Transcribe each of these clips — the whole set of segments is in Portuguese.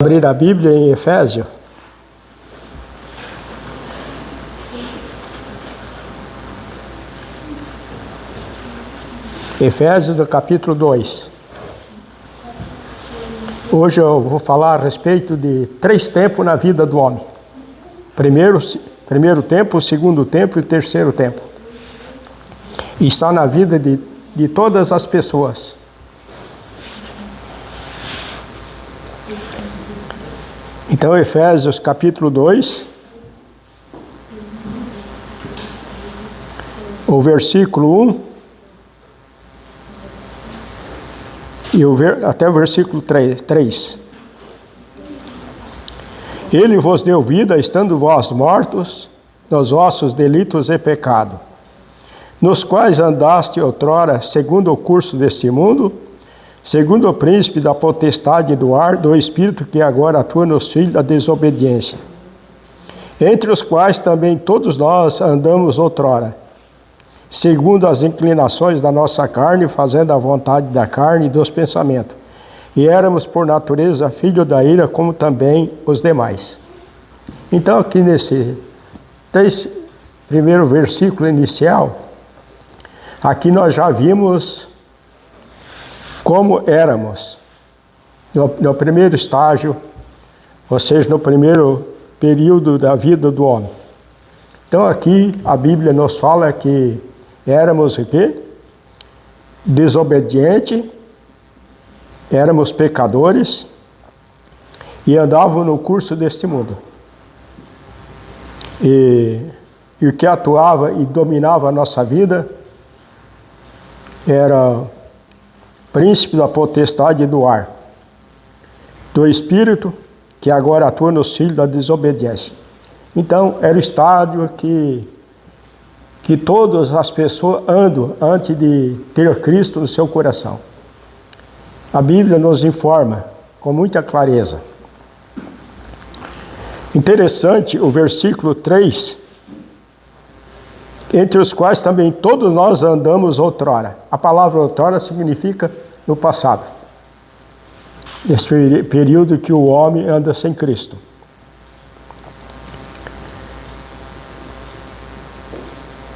Abrir a Bíblia em Efésios. Efésios, do capítulo 2. Hoje eu vou falar a respeito de 3 tempos na vida do homem. Primeiro tempo, o segundo tempo e o terceiro tempo. E está na vida de todas as pessoas. Então, Efésios capítulo 2, o versículo 1 e até o versículo 3. Ele vos deu vida, estando vós mortos nos vossos delitos e pecado, nos quais andaste outrora, segundo o curso deste mundo, segundo o príncipe da potestade do ar, do espírito que agora atua nos filhos da desobediência, entre os quais também todos nós andamos outrora, segundo as inclinações da nossa carne, fazendo a vontade da carne e dos pensamentos. E éramos por natureza filhos da ira, como também os demais. Então aqui nesse primeiro versículo inicial, aqui nós já vimos como éramos no primeiro estágio, ou seja, no primeiro período da vida do homem. Então aqui a Bíblia nos fala que éramos o quê? Desobedientes, éramos pecadores e andávamos no curso deste mundo. E o que atuava e dominava a nossa vida era príncipe da potestade do ar, do espírito que agora atua nos filhos da desobediência. Então, era o estádio que todas as pessoas andam antes de ter Cristo no seu coração. A Bíblia nos informa com muita clareza. Interessante o versículo 3, entre os quais também todos nós andamos outrora. A palavra outrora significa no passado. Nesse período que o homem anda sem Cristo.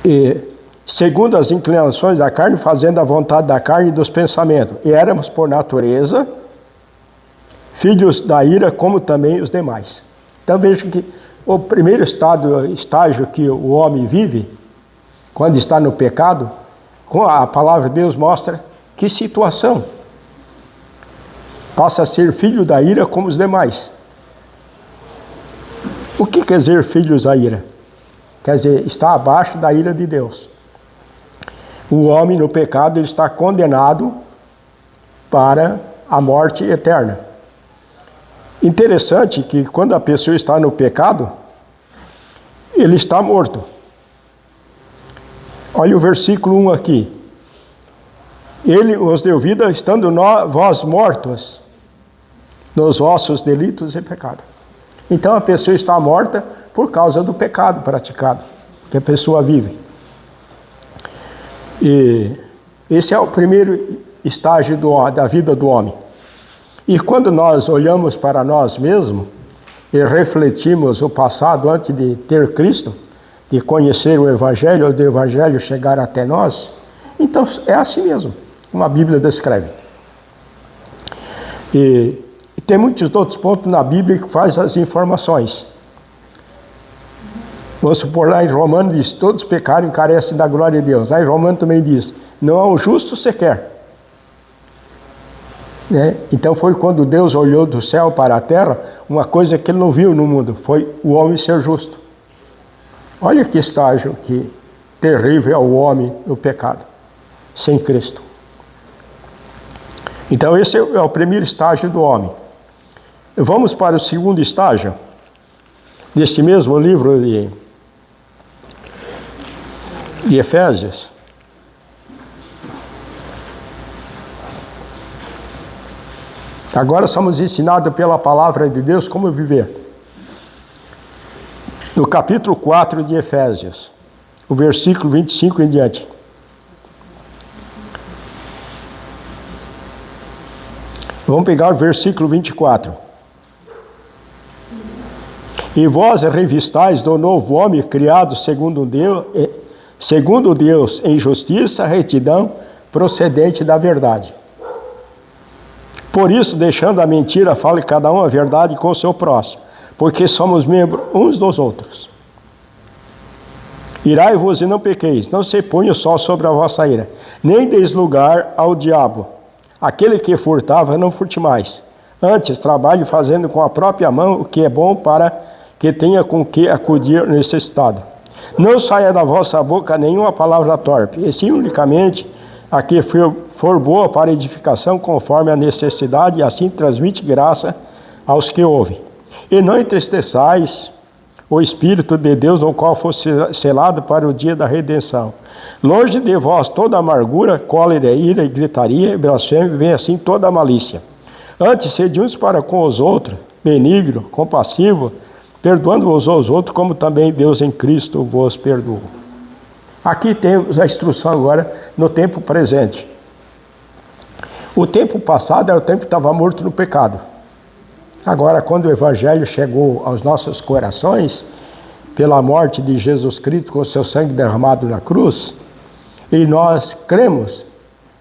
E segundo as inclinações da carne, fazendo a vontade da carne e dos pensamentos. E éramos por natureza filhos da ira, como também os demais. Então veja que o primeiro estágio que o homem vive, quando está no pecado, com a palavra de Deus mostra que situação. Passa a ser filho da ira como os demais. O que quer dizer filhos da ira? Quer dizer, está abaixo da ira de Deus. O homem no pecado ele está condenado para a morte eterna. Interessante que quando a pessoa está no pecado, ele está morto. Olha o versículo 1 aqui. Ele os deu vida, estando vós mortos nos vossos delitos e pecados. Então a pessoa está morta por causa do pecado praticado, que a pessoa vive. E esse é o primeiro estágio da vida do homem. E quando nós olhamos para nós mesmos e refletimos o passado antes de ter Cristo, de conhecer o Evangelho, ou do Evangelho chegar até nós, então é assim mesmo, como a Bíblia descreve. E tem muitos outros pontos na Bíblia que faz as informações. Vamos supor lá em Romanos diz, todos pecaram e carecem da glória de Deus. Lá em Romanos também diz, não há um justo sequer. Né? Então foi quando Deus olhou do céu para a terra, uma coisa que ele não viu no mundo, foi o homem ser justo. Olha que estágio que terrível é o homem no pecado, sem Cristo. Então esse é o primeiro estágio do homem. Vamos para o segundo estágio, deste mesmo livro de Efésios. Agora somos ensinados pela palavra de Deus como viver. No capítulo 4 de Efésios, o versículo 25 em diante. Vamos pegar o versículo 24. E vós revistais do novo homem criado segundo Deus em justiça, retidão, procedente da verdade. Por isso, deixando a mentira, fale cada um a verdade com o seu próximo, porque somos membros uns dos outros. Irai-vos e não pequeis, não se ponha o sol sobre a vossa ira, nem deis lugar ao diabo. Aquele que furtava, não furte mais. Antes, trabalhe fazendo com a própria mão o que é bom, para que tenha com que acudir necessitado. Não saia da vossa boca nenhuma palavra torpe, e sim unicamente a que for boa para edificação, conforme a necessidade, e assim transmite graça aos que ouvem. E não entristeçais o Espírito de Deus, no qual fosse selado para o dia da redenção. Longe de vós toda amargura, cólera, ira, gritaria, blasfêmia, vem assim toda a malícia. Antes, sede uns para com os outros, benigno, compassivo, perdoando-vos aos outros, como também Deus em Cristo vos perdoou. Aqui temos a instrução agora no tempo presente. O tempo passado era o tempo que estava morto no pecado. Agora, quando o Evangelho chegou aos nossos corações, pela morte de Jesus Cristo, com o seu sangue derramado na cruz, e nós cremos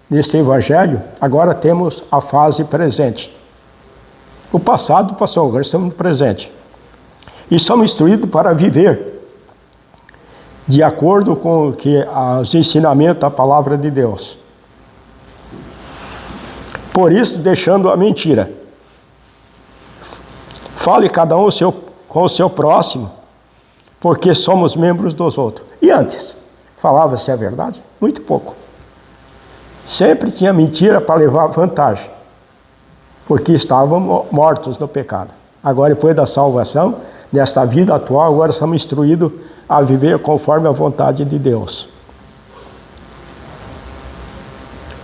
nesse Evangelho, agora temos a fase presente. O passado passou, agora estamos no presente. E somos instruídos para viver de acordo com os ensinamentos da palavra de Deus. Por isso, deixando a mentira. Fale cada um com o seu próximo, porque somos membros dos outros. E antes, falava-se a verdade? Muito pouco. Sempre tinha mentira para levar vantagem, porque estávamos mortos no pecado. Agora, depois da salvação, nesta vida atual, agora somos instruídos a viver conforme a vontade de Deus.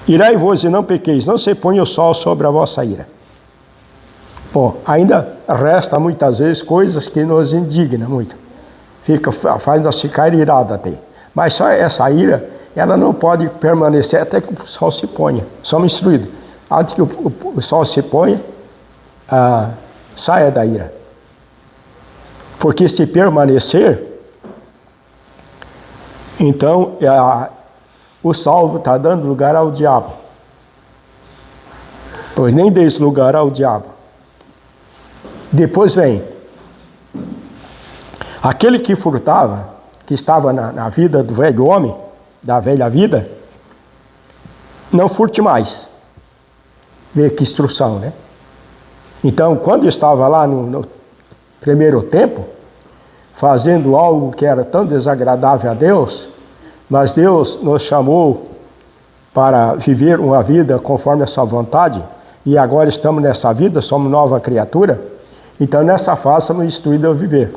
Irai-vos e não pequeis, não se ponha o sol sobre a vossa ira. Bom, ainda resta muitas vezes coisas que nos indignam muito. Faz nós ficar irados até. Mas só essa ira, ela não pode permanecer até que o sol se ponha. Somos instruídos. Antes que o sol se ponha, saia da ira. Porque se permanecer, então o salvo está dando lugar ao diabo. Pois nem deis lugar ao diabo. Depois vem aquele que furtava, que estava na vida do velho homem, da velha vida, não furte mais. Vê que instrução, né? Então, quando estava lá no primeiro tempo, fazendo algo que era tão desagradável a Deus, mas Deus nos chamou para viver uma vida conforme a sua vontade, e agora estamos nessa vida, somos nova criatura, então nessa fase somos instruídos a viver.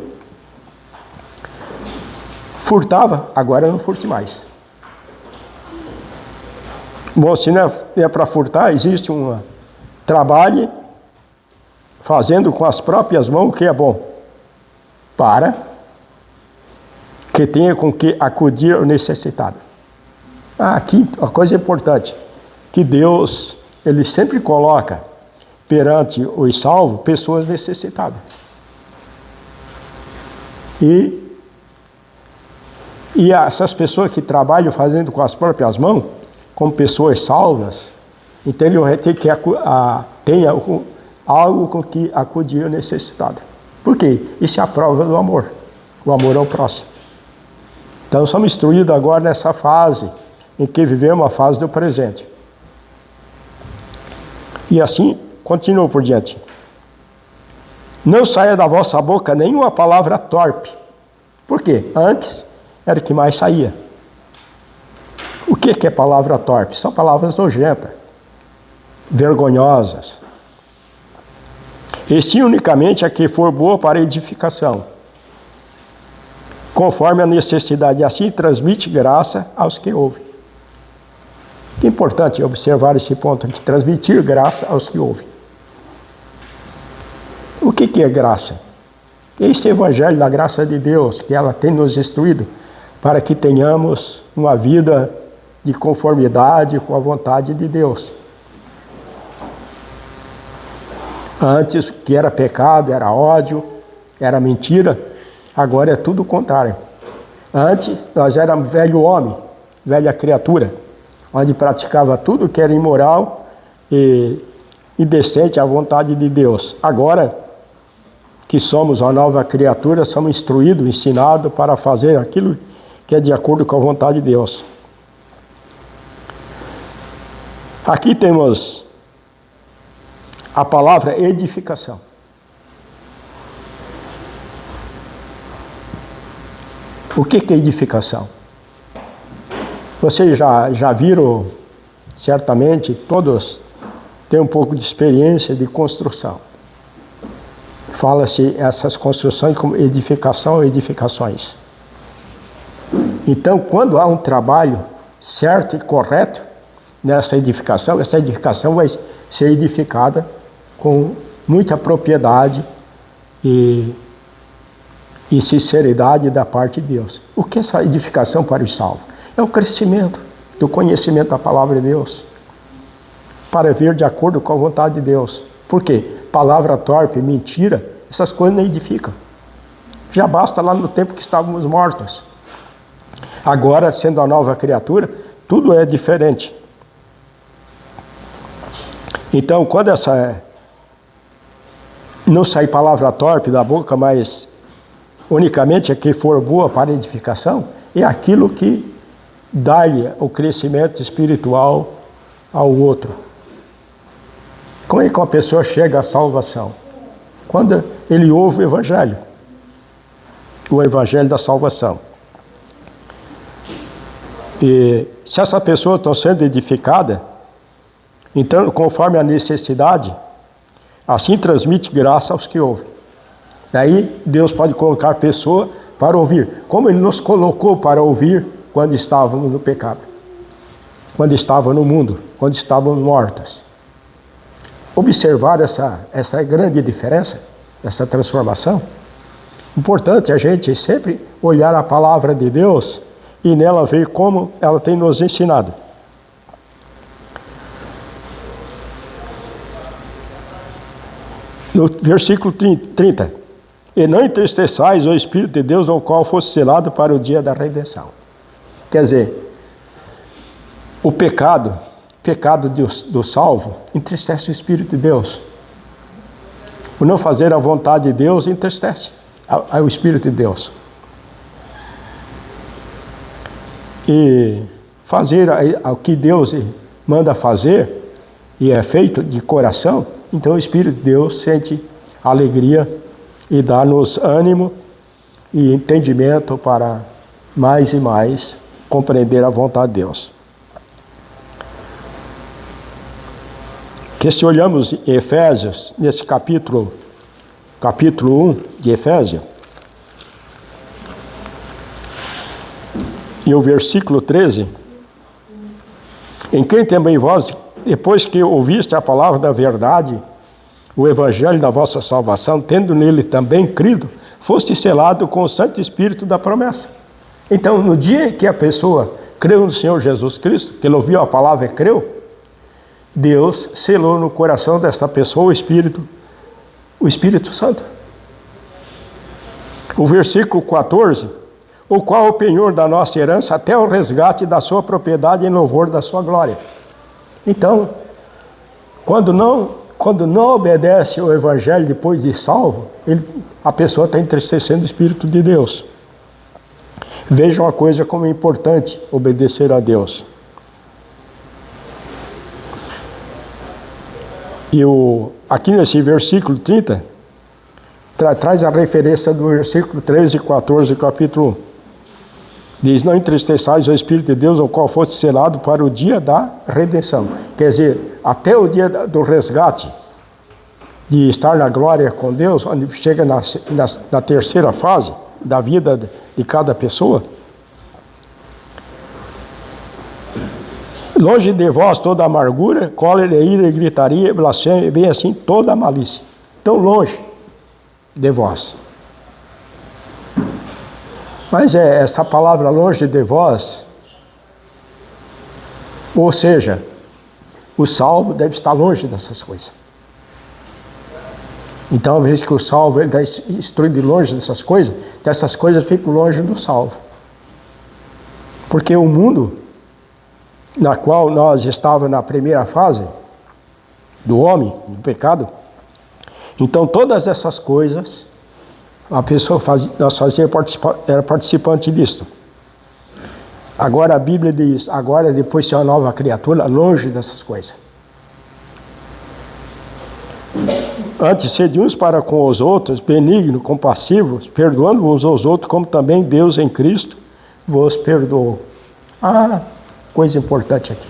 Furtava, agora não furte mais. Bom, se não é para furtar, existe um trabalho fazendo com as próprias mãos o que é bom, para que tenha com que acudir ao necessitado. Aqui, uma coisa importante, que Deus, Ele sempre coloca perante os salvos pessoas necessitadas. E essas pessoas que trabalham fazendo com as próprias mãos, como pessoas salvas, então ele vai ter que tenha algo com que acudir ao necessitado. Por quê? Isso é a prova do amor. O amor ao próximo. Então somos instruídos agora nessa fase em que vivemos a fase do presente. E assim, continua por diante. Não saia da vossa boca nenhuma palavra torpe. Por quê? Antes era o que mais saía. O que é palavra torpe? São palavras nojentas, vergonhosas. E sim unicamente a que for boa para edificação, conforme a necessidade, assim transmite graça aos que ouvem. É importante observar esse ponto aqui, transmitir graça aos que ouvem. O que é graça? Esse evangelho da graça de Deus, que ela tem nos instruído, para que tenhamos uma vida de conformidade com a vontade de Deus. Antes, o que era pecado, era ódio, era mentira, agora é tudo o contrário. Antes nós éramos velho homem, velha criatura, onde praticava tudo que era imoral e indecente à vontade de Deus. Agora que somos uma nova criatura, somos instruídos, ensinados para fazer aquilo que é de acordo com a vontade de Deus. Aqui temos a palavra edificação. O que é edificação? Vocês já viram, certamente, todos têm um pouco de experiência de construção. Fala-se essas construções como edificação ou edificações. Então, quando há um trabalho certo e correto nessa edificação, essa edificação vai ser edificada com muita propriedade e sinceridade da parte de Deus. O que é essa edificação para os salvos? É o crescimento do conhecimento da palavra de Deus, para vir de acordo com a vontade de Deus. Por quê? Palavra torpe, mentira, essas coisas não edificam. Já basta lá no tempo que estávamos mortos. Agora, sendo a nova criatura, tudo é diferente. Então, quando não sai palavra torpe da boca, mas unicamente a que for boa para edificação, é aquilo que dá-lhe o crescimento espiritual ao outro. Como é que uma pessoa chega à salvação? Quando ele ouve o Evangelho da salvação. E se essa pessoa está sendo edificada, então, conforme a necessidade, assim transmite graça aos que ouvem. Daí, Deus pode colocar pessoa para ouvir, como Ele nos colocou para ouvir quando estávamos no pecado, quando estávamos no mundo, quando estávamos mortos. Observar essa grande diferença, essa transformação. Importante a gente sempre olhar a palavra de Deus e nela ver como ela tem nos ensinado. No versículo 30, e não entristeçais o Espírito de Deus, ao qual fosse selado para o dia da redenção. Quer dizer, o pecado do salvo entristece o Espírito de Deus. O não fazer a vontade de Deus entristece o Espírito de Deus. E fazer o que Deus manda fazer, e é feito de coração, então o Espírito de Deus sente alegria e dá-nos ânimo e entendimento para mais e mais compreender a vontade de Deus. Que se olhamos em Efésios, nesse capítulo 1 de Efésios, e o versículo 13, em quem também vós, depois que ouviste a palavra da verdade, o evangelho da vossa salvação, tendo nele também crido, foste selado com o Santo Espírito da promessa. Então, no dia que a pessoa creu no Senhor Jesus Cristo, que ele ouviu a palavra e creu, Deus selou no coração desta pessoa o Espírito Santo. O versículo 14, o qual é o penhor da nossa herança até o resgate da sua propriedade em louvor da sua glória. Então, quando não obedece ao Evangelho depois de salvo, a pessoa está entristecendo o Espírito de Deus. Vejam a coisa como é importante obedecer a Deus. E aqui nesse versículo 30, traz a referência do versículo 13 e 14 do capítulo 1. Diz, não entristeçais o Espírito de Deus, ao qual foste selado para o dia da redenção. Quer dizer, até o dia do resgate, de estar na glória com Deus, onde chega na terceira fase da vida de cada pessoa. Longe de vós toda amargura, cólera, ira, gritaria, blasfêmia, bem assim toda a malícia. Tão longe de vós. Mas essa palavra longe de vós, ou seja, o salvo deve estar longe dessas coisas. Então, às vezes que o salvo está instruído de longe dessas coisas, então essas coisas ficam longe do salvo. Porque o mundo na qual nós estávamos na primeira fase do homem, do pecado, então todas essas coisas, a pessoa fazia, nós fazíamos, era participante disso. Agora a Bíblia diz, agora depois de ser uma nova criatura, longe dessas coisas. Antes, sede uns para com os outros, benignos, compassivos, perdoando uns aos outros, como também Deus em Cristo vos perdoou. Ah, coisa importante aqui.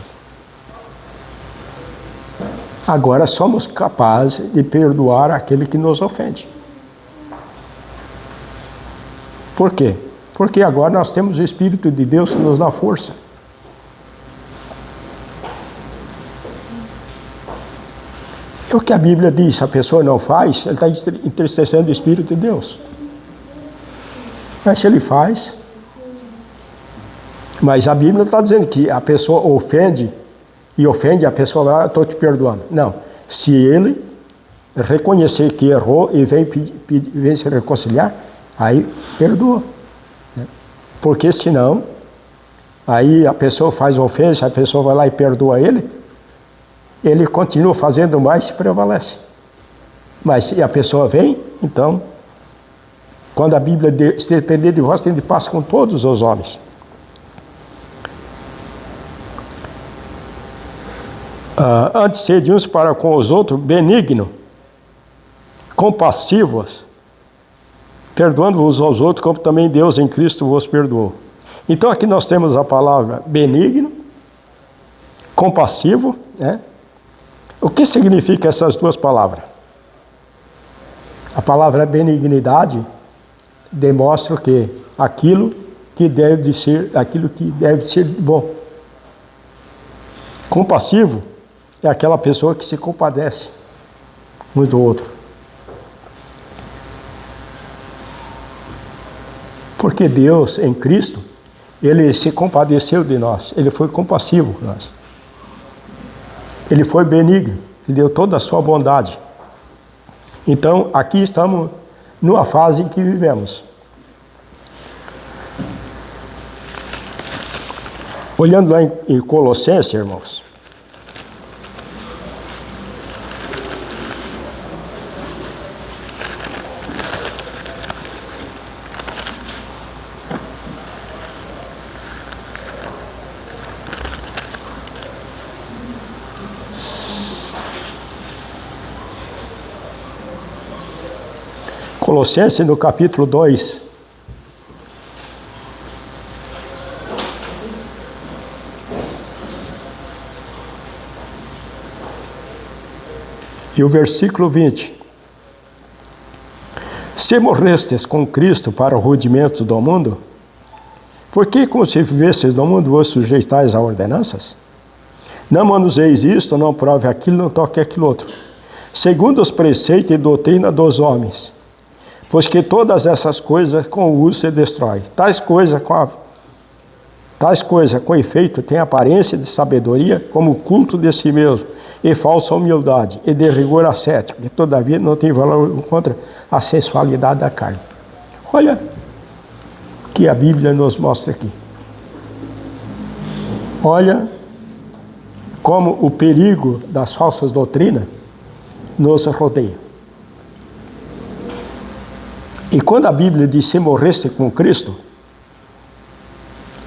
Agora somos capazes de perdoar aquele que nos ofende. Por quê? Porque agora nós temos o Espírito de Deus que nos dá força. É o que a Bíblia diz, se a pessoa não faz, ele está entristecendo o Espírito de Deus. Mas se ele faz... Mas a Bíblia está dizendo que a pessoa ofende, e ofende a pessoa lá, estou te perdoando. Não, se ele reconhecer que errou e vem se reconciliar, aí perdoa. Porque senão, aí a pessoa faz ofensa, a pessoa vai lá e perdoa ele continua fazendo mais e prevalece. Mas se a pessoa vem, então, quando a Bíblia diz, se depender de vós, tem de paz com todos os homens. Antes sede uns para com os outros, benigno, compassivos, perdoando uns aos outros, como também Deus em Cristo vos perdoou. Então aqui nós temos a palavra benigno, compassivo, né? O que significa essas duas palavras? A palavra benignidade demonstra o quê? Aquilo que deve ser bom. Compassivo é aquela pessoa que se compadece um do outro. Porque Deus, em Cristo, Ele se compadeceu de nós. Ele foi compassivo com nós. Ele foi benigno. Ele deu toda a sua bondade. Então, aqui estamos numa fase em que vivemos. Olhando lá em Colossenses, irmãos. Colossenses, no capítulo 2. E o versículo 20. Se morrestes com Cristo para o rudimento do mundo, por que, como se vivestes no mundo, vos sujeitais a ordenanças? Não manuseis isto, não prove aquilo, não toque aquilo outro. Segundo os preceitos e doutrina dos homens. Pois que todas essas coisas com o uso se destrói. Tais coisas com efeito têm aparência de sabedoria, como o culto de si mesmo, e falsa humildade, e de rigor ascético, que todavia não tem valor contra a sensualidade da carne. Olha o que a Bíblia nos mostra aqui. Olha como o perigo das falsas doutrinas nos rodeia. E quando a Bíblia diz se morreste com Cristo,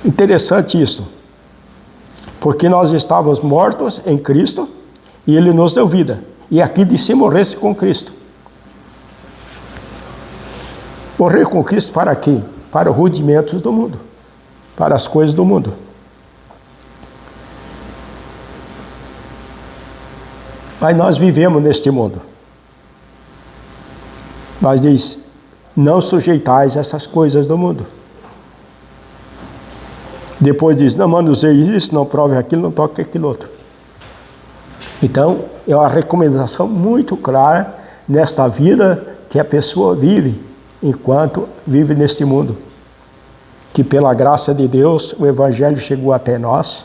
interessante isso, porque nós estávamos mortos em Cristo e Ele nos deu vida. E aqui diz se morreste com Cristo. Morrer com Cristo para quê? Para os rudimentos do mundo, para as coisas do mundo. Mas nós vivemos neste mundo. Mas diz, não sujeitais essas coisas do mundo. Depois diz, não manuseie isso, não prove aquilo, não toque aquilo outro. Então, é uma recomendação muito clara nesta vida que a pessoa vive, enquanto vive neste mundo. Que pela graça de Deus, o Evangelho chegou até nós,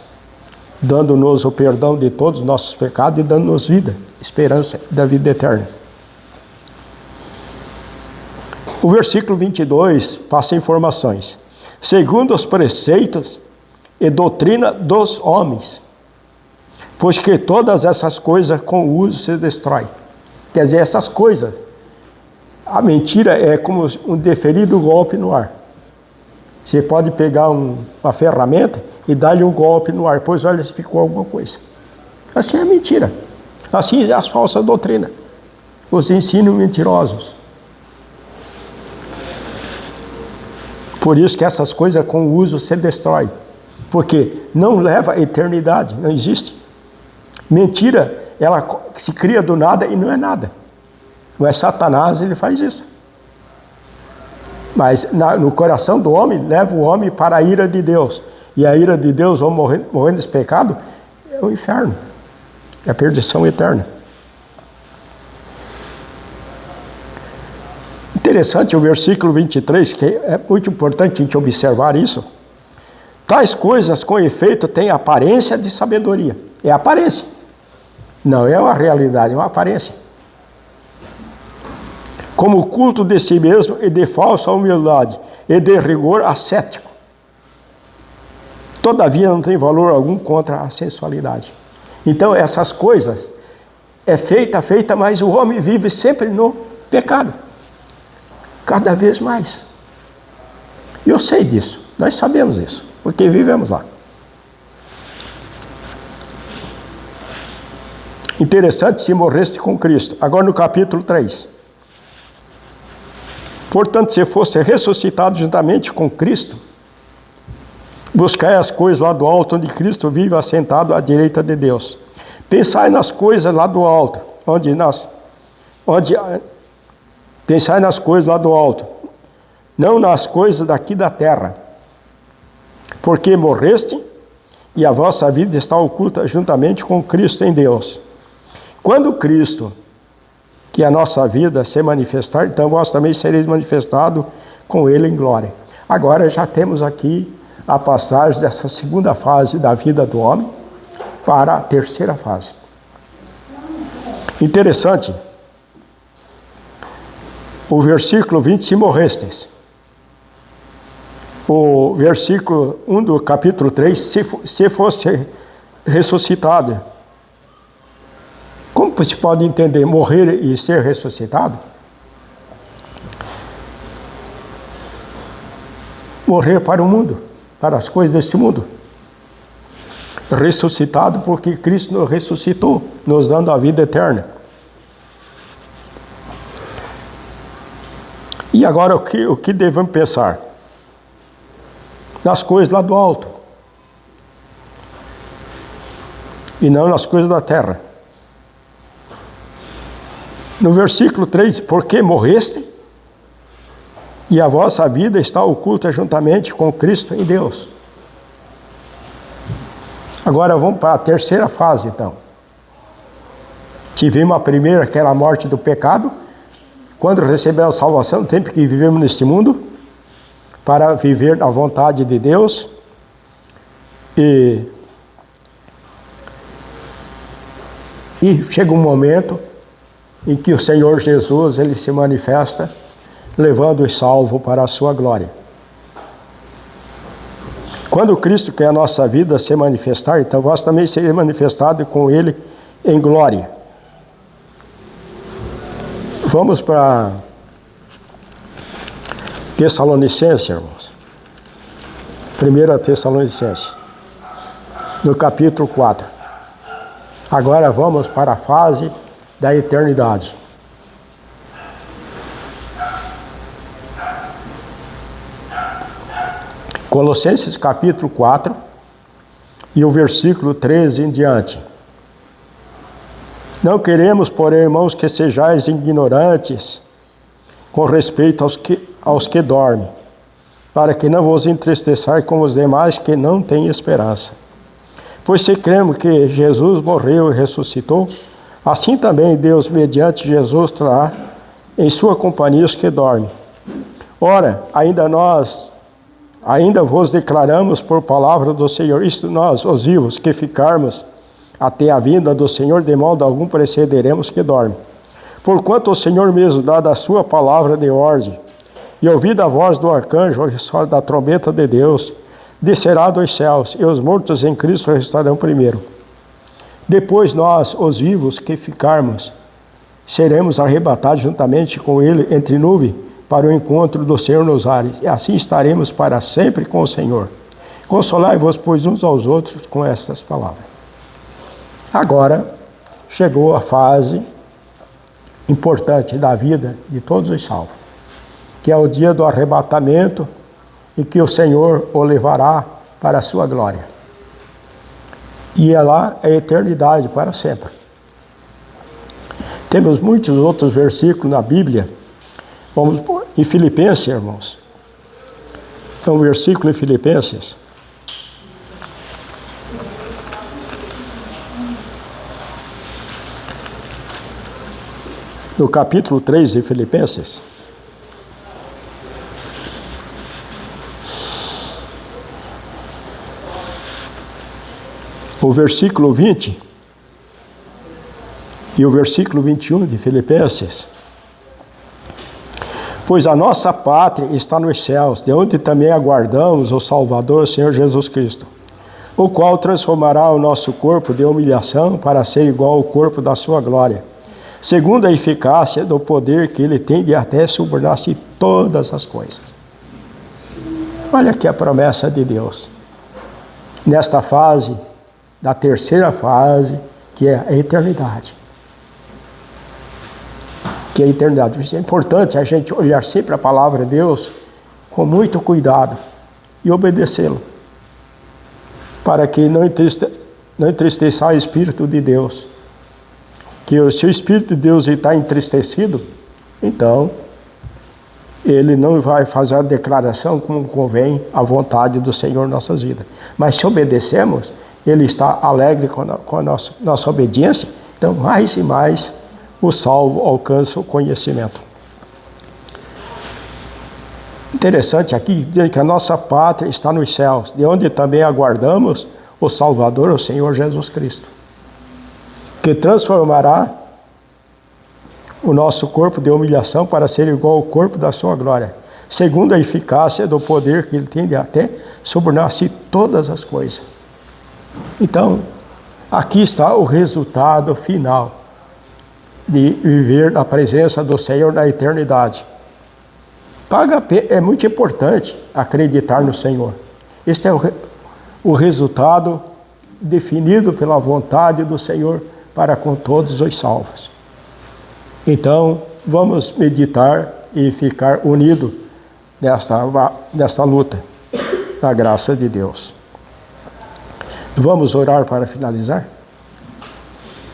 dando-nos o perdão de todos os nossos pecados e dando-nos vida, esperança da vida eterna. O versículo 22 passa informações. Segundo os preceitos e doutrina dos homens, pois que todas essas coisas com o uso se destrói. Quer dizer, essas coisas, a mentira é como um deferido golpe no ar. Você pode pegar uma ferramenta e dar-lhe um golpe no ar, pois olha se ficou alguma coisa. Assim é a mentira. Assim é as falsas doutrinas, os ensinos mentirosos. Por isso que essas coisas com o uso se destrói. Porque não leva à eternidade, não existe. Mentira, ela se cria do nada e não é nada. Mas Satanás, ele faz isso. Mas no coração do homem, leva o homem para a ira de Deus. E a ira de Deus, ou morrendo desse pecado, é o inferno. É a perdição eterna. Interessante o versículo 23, que é muito importante a gente observar isso. Tais coisas, com efeito, têm aparência de sabedoria. É aparência. Não é uma realidade, é uma aparência. Como o culto de si mesmo e de falsa humildade e de rigor ascético. Todavia não tem valor algum contra a sensualidade. Então essas coisas é feita, mas o homem vive sempre no pecado. Cada vez mais. Eu sei disso, nós sabemos isso, porque vivemos lá. Interessante se morreste com Cristo. Agora no capítulo 3. Portanto, se fosse ressuscitado juntamente com Cristo, buscai as coisas lá do alto, onde Cristo vive assentado à direita de Deus. Pensai nas coisas lá do alto, pensai nas coisas lá do alto, não nas coisas daqui da terra. Porque morreste e a vossa vida está oculta juntamente com Cristo em Deus. Quando Cristo, que é a nossa vida, se manifestar, então vós também sereis manifestados com Ele em glória. Agora já temos aqui a passagem dessa segunda fase da vida do homem para a terceira fase. Interessante, o versículo 20, se morrestes. O versículo 1 do capítulo 3, se foste ressuscitado. Como se pode entender morrer e ser ressuscitado? Morrer para o mundo, para as coisas deste mundo. Ressuscitado porque Cristo nos ressuscitou, nos dando a vida eterna. E agora o que devemos pensar? Nas coisas lá do alto. E não nas coisas da terra. No versículo 3, porque morreste e a vossa vida está oculta juntamente com Cristo em Deus. Agora vamos para a terceira fase, então. Tivemos a primeira, que era a morte do pecado, quando recebemos a salvação, no tempo que vivemos neste mundo, para viver na vontade de Deus. E chega um momento em que o Senhor Jesus, Ele se manifesta, levando os salvos para a sua glória. Quando Cristo, que é a nossa vida, se manifestar, então vós também sereis manifestados com Ele em glória. Vamos para Tessalonicenses, irmãos. 1 Tessalonicenses, no capítulo 4. Agora vamos para a fase da eternidade. Colossenses capítulo 4 e o versículo 13 em diante. Não queremos, porém, irmãos, que sejais ignorantes com respeito aos que dormem, para que não vos entristeçais como os demais que não têm esperança. Pois se cremos que Jesus morreu e ressuscitou, assim também Deus, mediante Jesus, trará em sua companhia os que dormem. Ora, ainda vos declaramos por palavra do Senhor, isto nós, os vivos, que ficarmos até a vinda do Senhor, de modo algum precederemos que dormem. Porquanto o Senhor mesmo, dada a sua palavra de ordem, E ouvida a voz do arcanjo, o ressoar da trombeta de Deus, descerá dos céus, e os mortos em Cristo ressuscitarão primeiro. Depois nós, os vivos que ficarmos, seremos arrebatados juntamente com ele entre nuvens para o encontro do Senhor nos ares, e assim estaremos para sempre com o Senhor. Consolai-vos, pois, uns aos outros com estas palavras. Agora chegou a fase importante da vida de todos os salvos, que é o dia do arrebatamento, em que o Senhor o levará para a sua glória. E é lá a eternidade para sempre. Temos muitos outros versículos na Bíblia. Vamos em Filipenses, irmãos. Então, o versículo em Filipenses. No capítulo 3 de Filipenses. O versículo 20 e o versículo 21 de Filipenses. Pois a nossa pátria está nos céus, de onde também aguardamos o Salvador, o Senhor Jesus Cristo, o qual transformará o nosso corpo de humilhação para ser igual ao corpo da sua glória, segundo a eficácia do poder que ele tem de até subornar-se todas as coisas. Olha aqui a promessa de Deus. Nesta fase, da terceira fase, que é a eternidade. Que é a eternidade. Isso é importante a gente olhar sempre a palavra de Deus com muito cuidado e obedecê-lo, para que não entristeça o Espírito de Deus. Que se o Espírito de Deus está entristecido, então ele não vai fazer a declaração como convém à vontade do Senhor em nossas vidas. Mas se obedecemos, ele está alegre com a nossa obediência, então mais e mais o salvo alcança o conhecimento. Interessante aqui dizer que a nossa pátria está nos céus, de onde também aguardamos o Salvador, o Senhor Jesus Cristo, que transformará o nosso corpo de humilhação para ser igual ao corpo da sua glória, segundo a eficácia do poder que ele tem de até subornar-se todas as coisas. Então, aqui está o resultado final de viver na presença do Senhor na eternidade. É muito importante acreditar no Senhor. Este é o resultado definido pela vontade do Senhor para com todos os salvos. Então, vamos meditar e ficar unidos nesta luta, na graça de Deus. Vamos orar para finalizar?